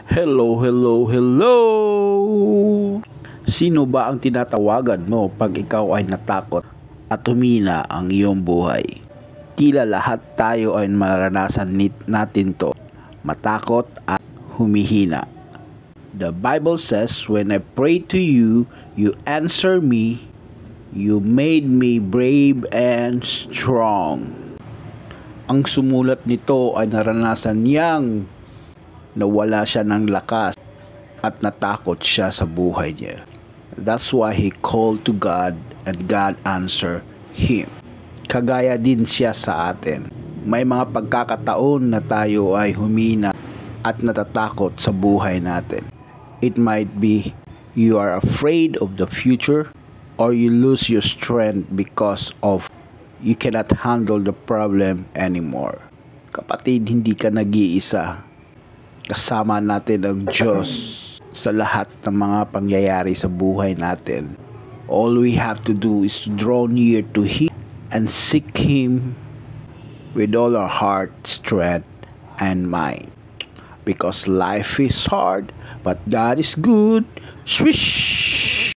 Hello, hello, hello! Sino ba ang tinatawagan mo pag ikaw ay natakot at humina ang iyong buhay? Tila lahat tayo ay maranasan natin to, matakot at humihina. The Bible says, when I pray to you, you answer me, you made me brave and strong. Ang sumulat nito ay naranasan niyang nawala siya ng lakas at natakot siya sa buhay niya. That's why he called to God and God answered him. Kagaya din siya sa atin. May mga pagkakataon na tayo ay humina at natatakot sa buhay natin. It might be you are afraid of the future or you lose your strength because of you cannot handle the problem anymore. Kapatid, hindi ka nag-iisa. Kasama natin ang Diyos sa lahat ng mga pangyayari sa buhay natin. All we have to do is to draw near to Him and seek Him with all our heart, strength, and mind. Because life is hard, but God is good. Swish!